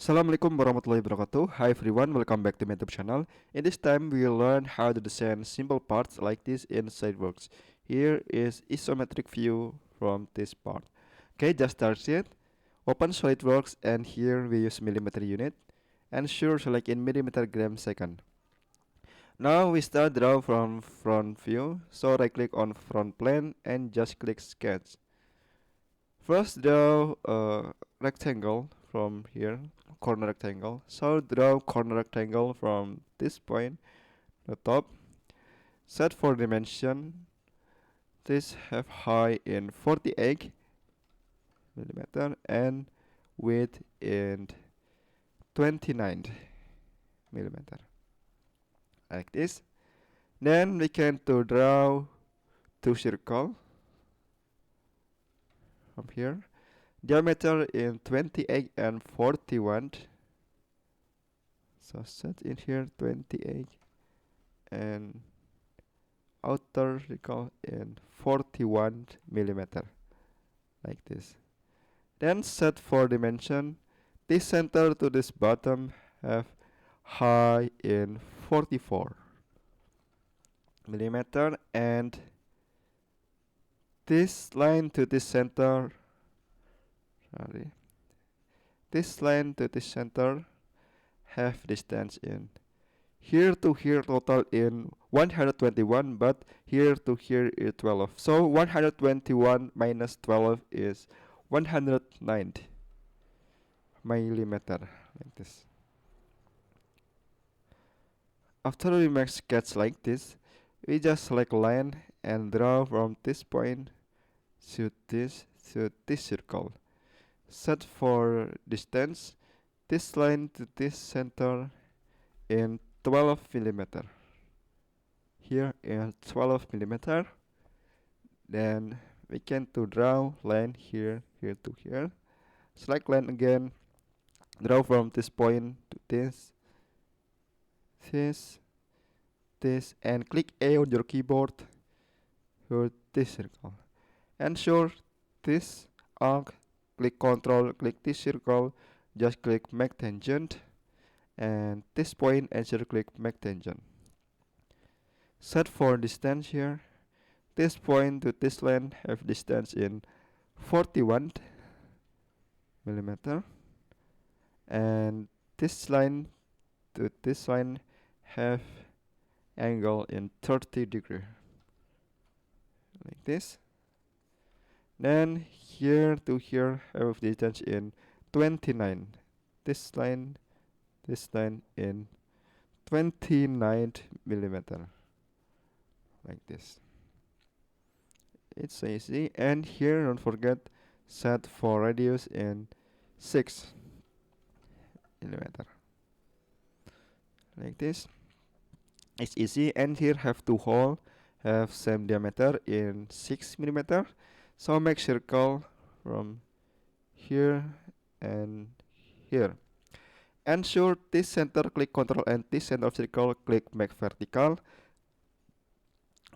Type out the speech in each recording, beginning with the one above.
Assalamualaikum warahmatullahi wabarakatuh. Hi everyone, welcome back to my YouTube channel. In this time, we will learn how to design simple parts like this in SolidWorks. Here is isometric view from this part. Okay, just start it. Open SolidWorks and here we use millimeter unit. And sure, select in millimeter gram second. Now we start draw from front view. So right click on front plane and just click sketch. First draw a rectangle from here, corner rectangle. So draw corner rectangle from this point, the top. Set for dimension. This have height in 48 millimeter and width in 29 millimeter. Like this. Then we can to draw two circle from here. Diameter in 28 and 41. So set in here 28 and outer circle in 41 millimeter, like this. Then set for dimension. This center to this bottom have height in 44 millimeter and this line to this center, this line to this center have distance in here to here total in 121, but here to here is 12. So 121 minus 12 is 190 millimeter, like this. After we make sketch like this, we just select line and draw from this point to this circle. Set for distance this line to this center in 12 millimeter. Here in 12 millimeter. Then we can to draw line here to here. Select line again. Draw from this point to this, and click A on your keyboard for this circle. Ensure this arc. Click Control, click this circle, just click make tangent, and this point ensure click make tangent. Set for distance here. This point to this line have distance in 41 millimeter, and this line to this line have angle in 30 degree, like this. Then here to here have distance in 29. This line in 29 millimeter, like this. It's easy. And here don't forget set for radius in 6 millimeter, like this. It's easy. And here have two hole have same diameter in 6 millimeter. So make circle from here and here. Ensure this center, click Control and this center of circle, click make vertical.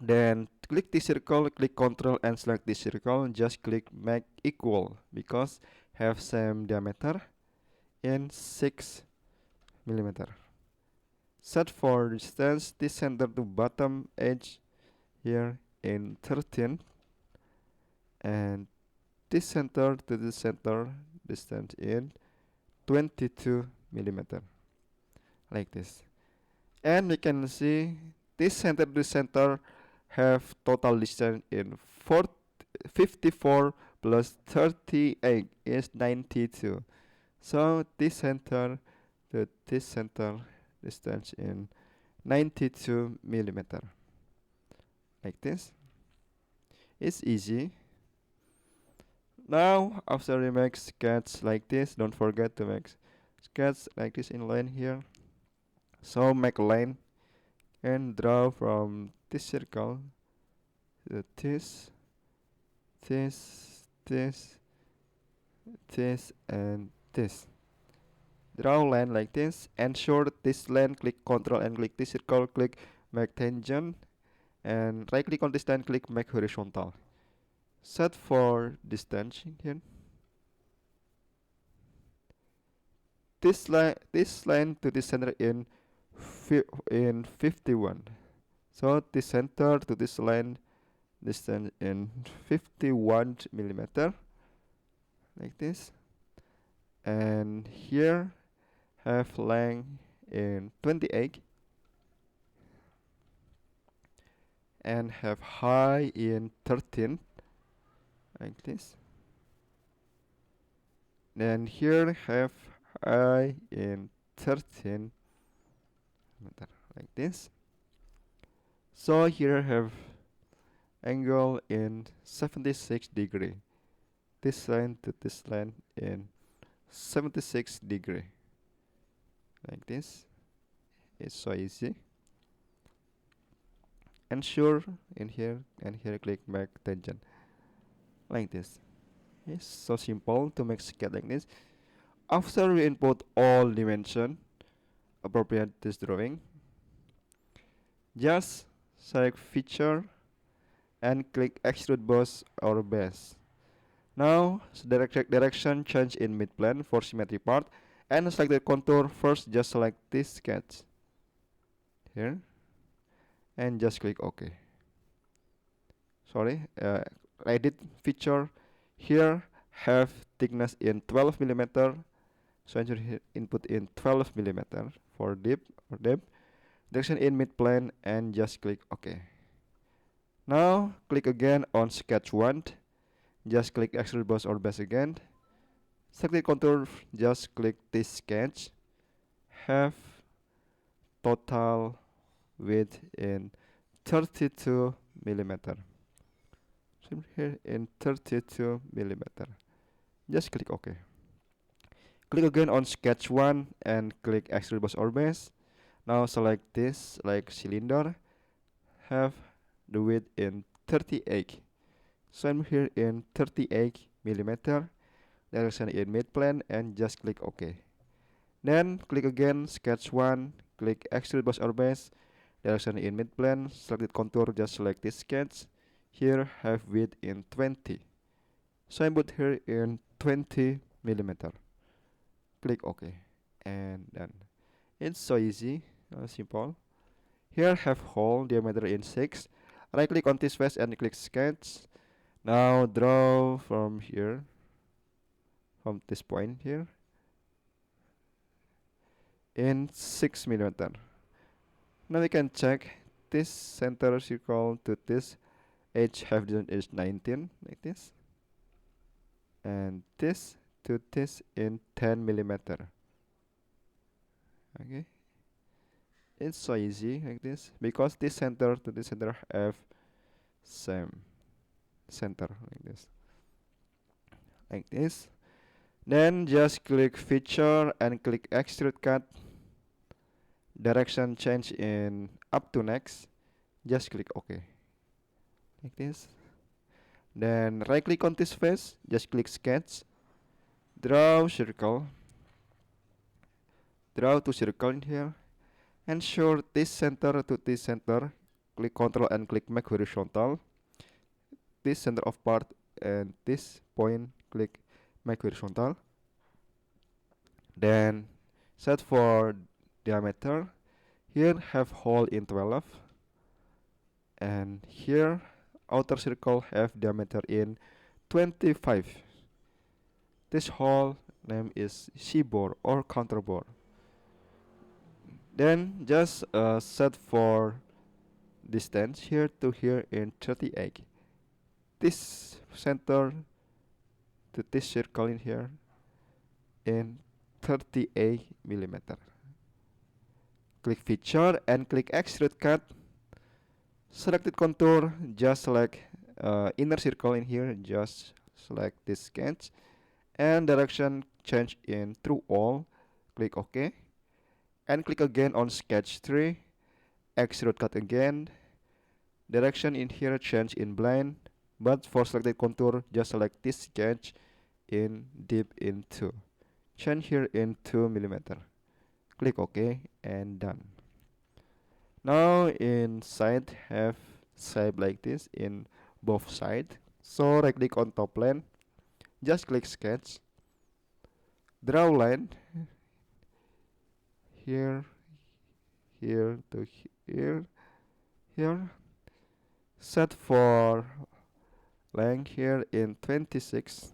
Then click this circle, click Control and select this circle. Just click make equal because have same diameter in 6 millimeter. Set for distance this center to bottom edge here in 13. And this center to this center distance in 22 millimeter, like this. And we can see this center to this center have total distance in 54 plus 38 is 92. So this center to this center distance in 92 millimeter, like this. It's easy. Now after we make sketch like this, don't forget to make sketch like this in line here. So make a line and draw from this circle to this and this. Draw line like this. Ensure this line, click Control and click this circle, click make tangent, and right click on this line, click make horizontal. Set for distance here. this line to this center in 51. So this center to this line distance in 51 millimeter, like this, and here have length in 28 and have high in 13, like this. Then here have high in 13 like this. So here have angle in 76 degree. This line to this line in 76 degree, like this. It's so easy. Ensure in here and here click make tangent, like this. It's so simple to make sketch like this. After we input all dimension appropriate this drawing, just select feature and click extrude boss or base. Now direction change in mid plane for symmetry part, and select the contour first. Just select this sketch here and just click OK. Sorry, edit feature here have thickness in 12 millimeter, so I should input in 12 millimeter for depth direction in mid plane and just click OK. Now click again on sketch 1, just click extrude boss or base again, select the contour, just click this sketch, have total width in 32 millimeter. So here in 32 millimeter, just click OK. Click again on sketch 1 and click extrude boss or base. Now select this like cylinder, have the width in 38. So I'm here in 38 millimeter, direction in mid plane and just click OK. Then click again sketch 1, click extrude boss or base, direction in mid plane, select contour, just select this sketch. Here have width in 20. So I put here in 20 millimeter. Click OK and done. It's so easy, simple. Here have hole diameter in 6. Right click on this face and click sketch. Now draw from here, from this point here, in 6 millimeter. Now we can check this center circle to this edge have distance is 19, like this, and this to this in 10 millimeter. Okay, it's so easy like this because this center to this center have same center, like this. Then just click feature and click extrude cut, direction change in up to next, just click OK, like this. Then right click on this face, just click sketch, draw circle, draw two circle in here, ensure this center to this center, click Ctrl and click make horizontal, this center of part and this point click make horizontal. Then set for diameter, here have hole in 12, and here outer circle have diameter in 25. This hole name is C-bore or counter bore. Then just set for distance here to here in 38. This center to this circle in here in 38 millimeter. Click feature and click extrude cut. Selected contour, just select inner circle in here, just select this sketch and direction change in through all, click OK and click again on sketch 3, extrude cut again, direction in here change in blind, but for selected contour just select this sketch in deep in 2, change here in 2 millimeter, click OK and done. Now in side have shape like this in both side. So right click on top plane, just click sketch, draw line, here, here to here, here. Set for length here in 26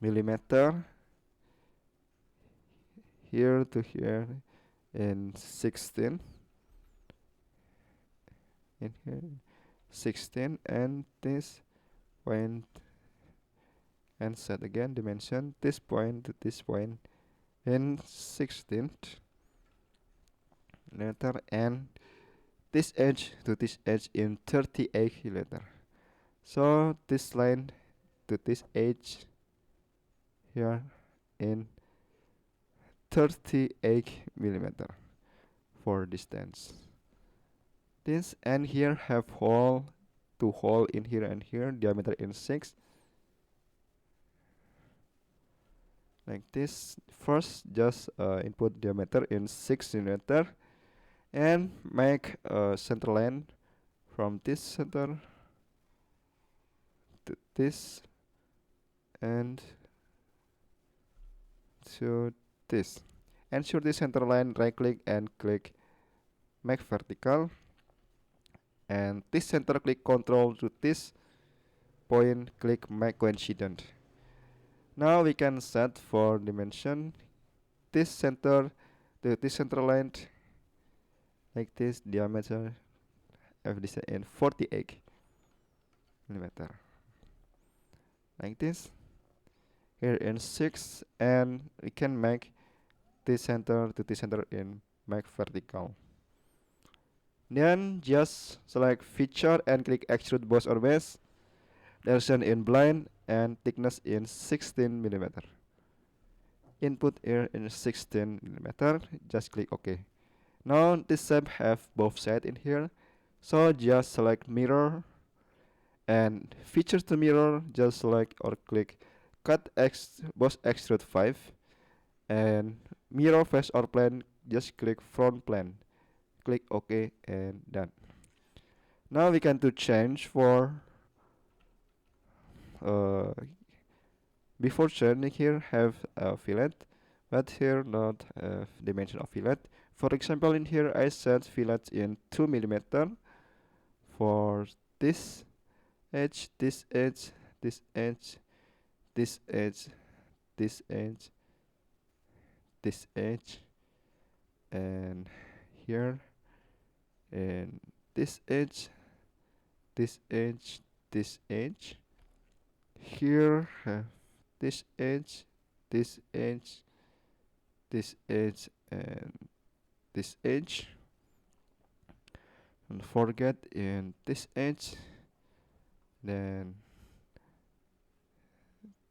millimeter, here to here in 16, in here 16, and this point, and set again dimension this point to this point in 16 millimeter, and this edge to this edge in 38 millimeter. So this line to this edge here in 38 millimeter for distance. This and here have hole, two hole in here and here, diameter in 6. Like this. First, just input diameter in 6 millimeter and make a center line from this center to this and to this. Ensure the center line, right click and click make vertical, and this center click control to this point, click make coincident. Now we can set for dimension this center to this center line, like this, diameter of this in 48 millimeter, like this, here in 6, and we can make this center to this center in make vertical. Then just select feature and click extrude boss or base, direction in blind and thickness in 16 millimeter. Input here in 16 millimeter, just click OK. Now this shape have both sides in here, so just select mirror and features to mirror, just select or click cut boss extrude 5, and mirror face or plane, just click front plane, click OK and done. Now we can do change for before changing here have a fillet, but here not dimension of fillet. For example, in here I set fillet in 2 millimeter for this edge, this edge, this edge, this edge, this edge, this edge, and here, and this edge, this edge, this edge. Here have this edge, this edge, this edge, and this edge. Don't forget in this edge, then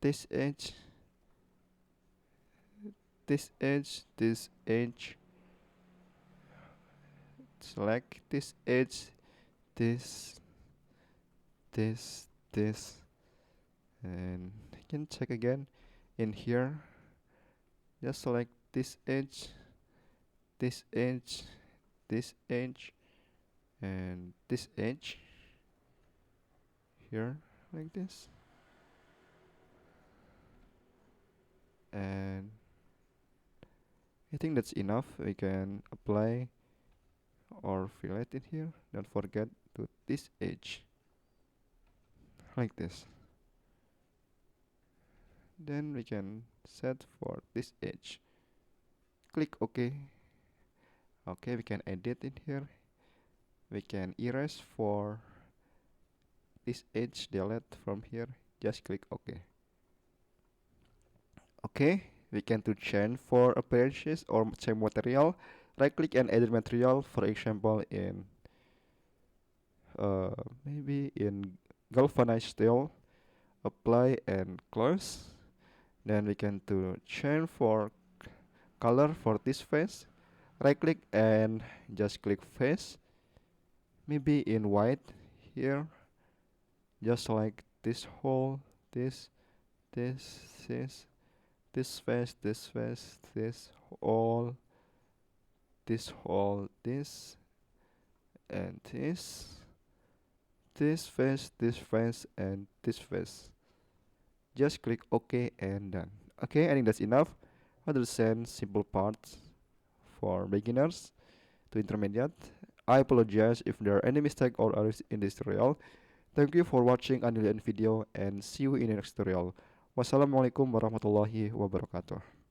this edge, this edge, this edge. Select this edge, this, this, and I can check again in here. Just select this edge, this edge, this edge, and this edge here, like this, and I think that's enough. We can apply or fillet in here. Don't forget to this edge, like this. Then we can set for this edge, click OK. Okay, we can edit in here. We can erase for this edge, delete from here, just click OK. Okay, we can do change for appearances or change material. Right click and edit material, for example in maybe in galvanized steel, apply and close. Then we can do change for color for this face. Right click and just click face, maybe in white here, just like this hole, this face, this face, this hole, this hole, this, and this face, and this face. Just click OK and done. Okay, I think that's enough. Understand simple parts for beginners to intermediate. I apologize if there are any mistake or errors in this tutorial. Thank you for watching until the end video and see you in the next tutorial. Wassalamualaikum warahmatullahi wabarakatuh.